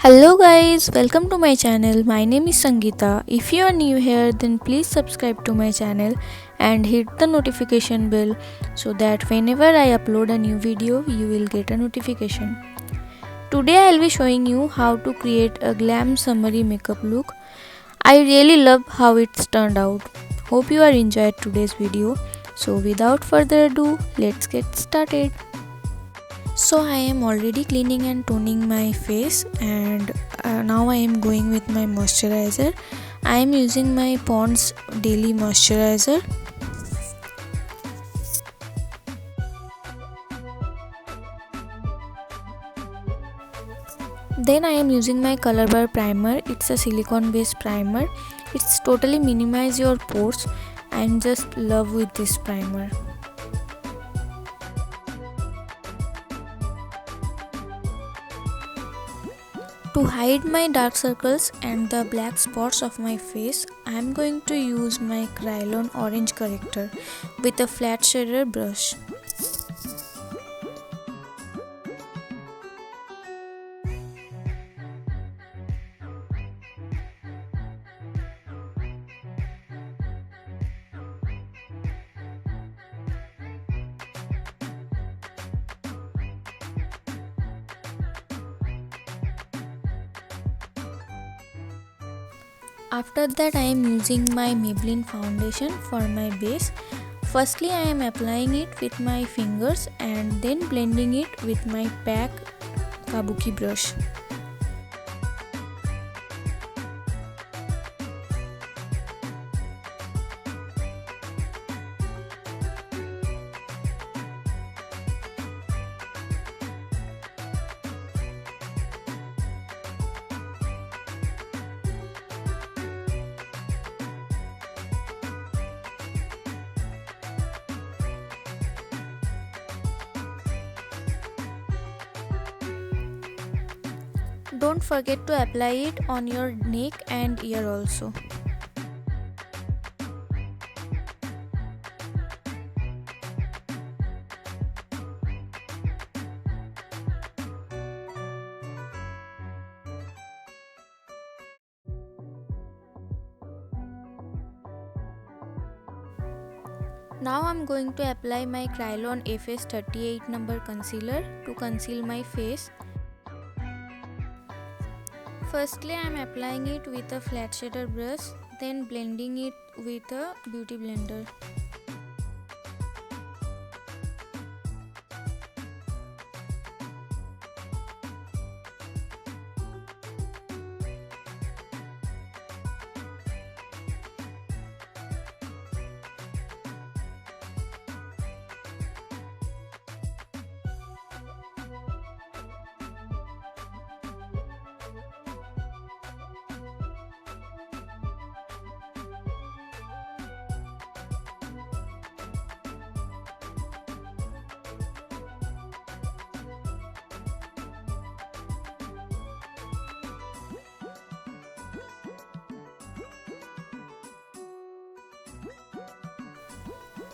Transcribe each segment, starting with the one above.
Hello guys, welcome to my channel. My name is Sangeeta. If you are new here, then please subscribe to my channel and hit the notification bell so that whenever I upload a new video, you will get a notification. Today I will be showing you how to create a glam summery makeup look. I really love how it's turned out. Hope you are enjoyed today's video. So without further ado, let's get started. So I am already cleaning and toning my face, and now I am going with my moisturizer. I am using my Pond's daily moisturizer. Then I am using my colorbar primer. It's a silicone based primer. It's totally minimize your pores. I am just love with this primer. To hide my dark circles and the black spots of my face, I am going to use my Kryolan orange corrector with a flat shader brush. After that, I am using my Maybelline foundation for my base. Firstly, I am applying it with my fingers and then blending it with my pack kabuki brush. Don't forget to apply it on your neck and ear also. Now I'm going to apply my Kryolan FS 38 number concealer to conceal my face. Firstly, I am applying it with a flat shader brush, then blending it with a beauty blender.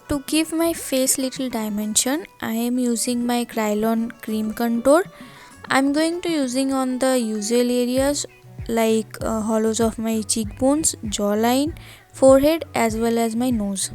To give my face little dimension, I am using my Kryolan cream contour. I am going to using on the usual areas like hollows of my cheekbones, jawline, forehead as well as my nose.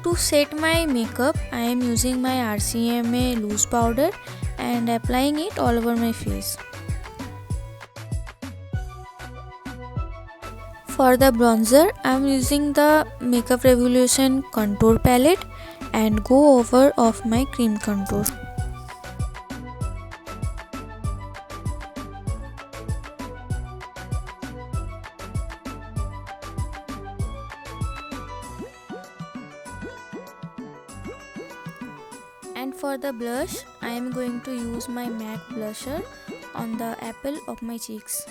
To set my makeup, I am using my RCMA loose powder and applying it all over my face. For the bronzer, I am using the Makeup Revolution contour palette and go over of my cream contour. And for the blush, I am going to use my MAC blusher on the apple of my cheeks.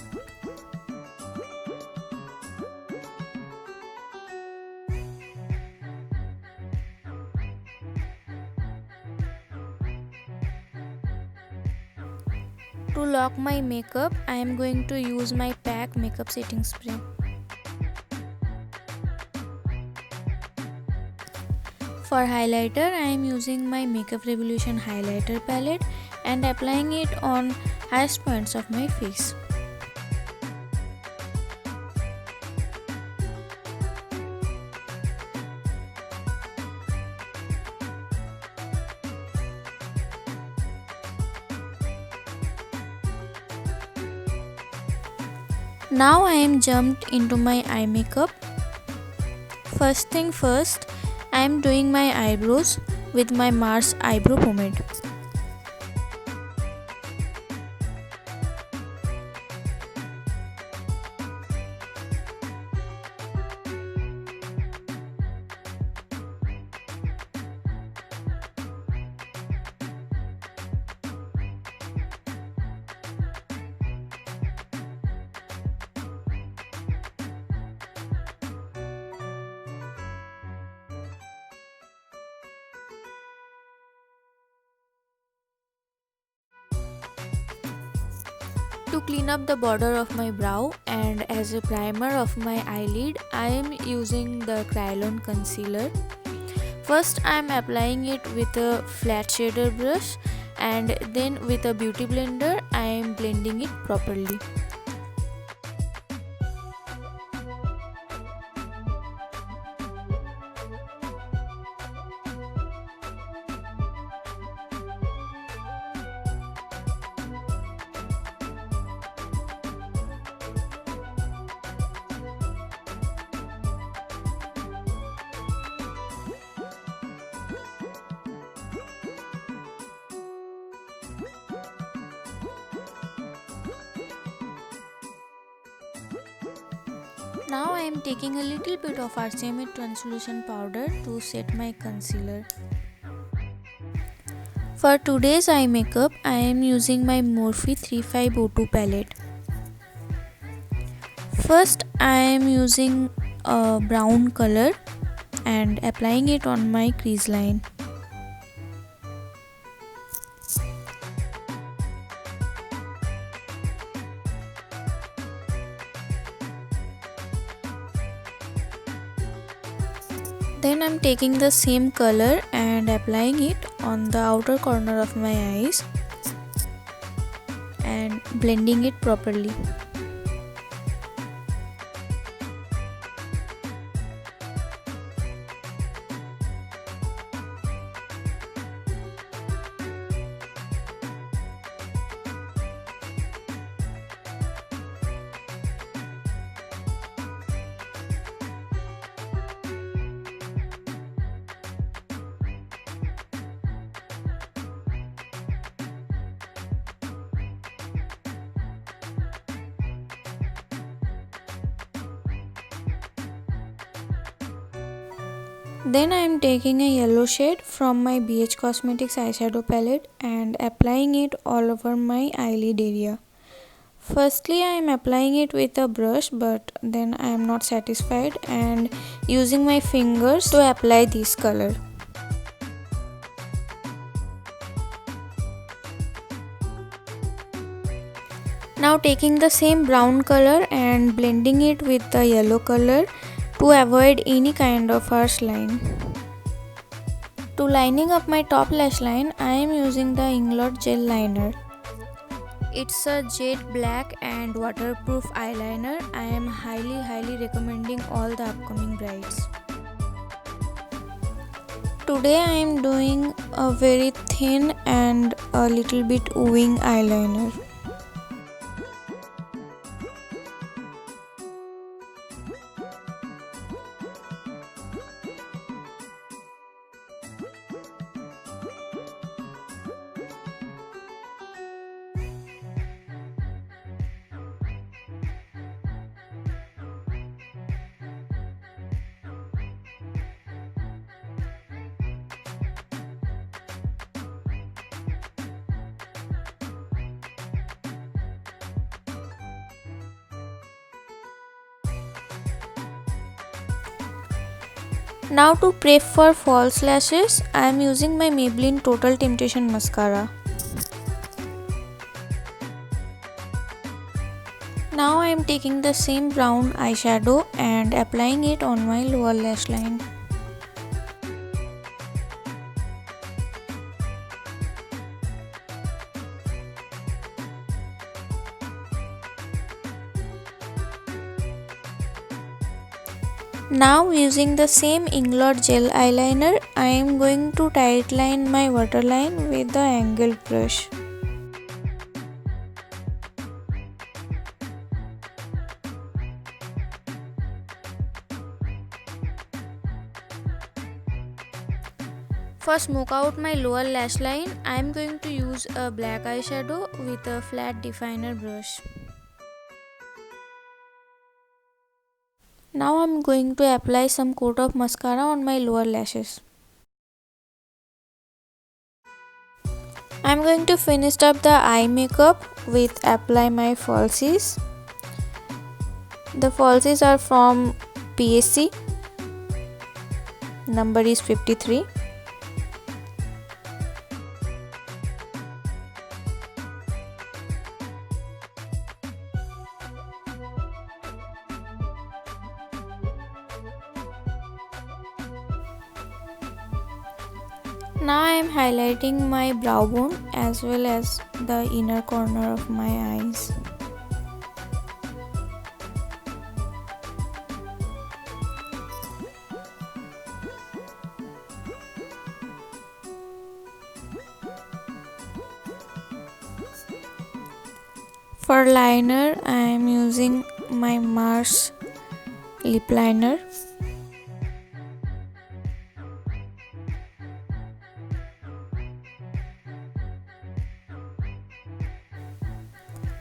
To lock my makeup, I am going to use my PAC makeup setting spray. For highlighter, I am using my Makeup Revolution highlighter palette and applying it on highest points of my face. Now I am jumped into my eye makeup. First thing first, I am doing my eyebrows with my Mars eyebrow pomade. To clean up the border of my brow and as a primer of my eyelid, I am using the Kryolan concealer. First I am applying it with a flat shader brush and then with a beauty blender I am blending it properly. Now I am taking a little bit of RCMA Translution powder to set my concealer. For today's eye makeup, I am using my Morphe 3502 palette. First I am using a brown color and applying it on my crease line. Then I am taking the same color and applying it on the outer corner of my eyes and blending it properly. Then I am taking a yellow shade from my BH Cosmetics eyeshadow palette and applying it all over my eyelid area. Firstly I am applying it with a brush, but then I am not satisfied and using my fingers to apply this color. Now taking the same brown color and blending it with the yellow color to avoid any kind of harsh line. To lining up my top lash line, I am using the Inglot gel liner. It's a jet black and waterproof eyeliner. I am highly recommending all the upcoming brides. Today I am doing a very thin and a little bit wing eyeliner. Now to prep for false lashes, I am using my Maybelline Total Temptation Mascara. Now I am taking the same brown eyeshadow and applying it on my lower lash line. Now using the same inglot gel eyeliner, I am going to tightline my waterline with the angled brush. For smoke out my lower lash line, I am going to use a black eyeshadow with a flat definer brush. Now I am going to apply some coat of mascara on my lower lashes. I am going to finish up the eye makeup with apply my falsies. The falsies are from PSC. Number is 53. Now I am highlighting my brow bone as well as the inner corner of my eyes. For liner, I am using my Morphe lip liner.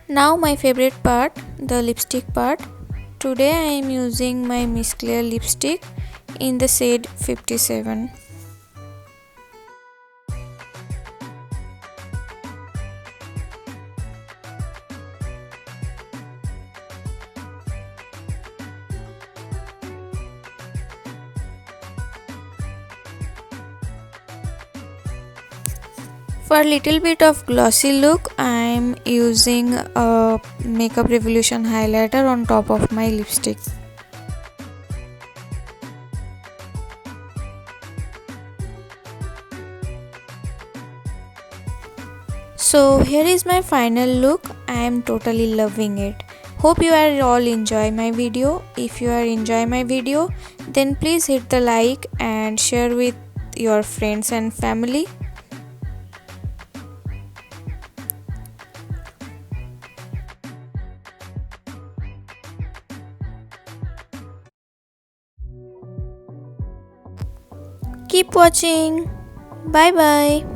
Now my favorite part, the lipstick part. Today I am using my Miss Clear lipstick in the shade 57. For a little bit of glossy look, I am using a Makeup Revolution highlighter on top of my lipstick. So here is my final look. I am totally loving it. Hope you are all enjoy my video. If you are enjoy my video, then please hit the like and share with your friends and family. Keep watching. Bye bye.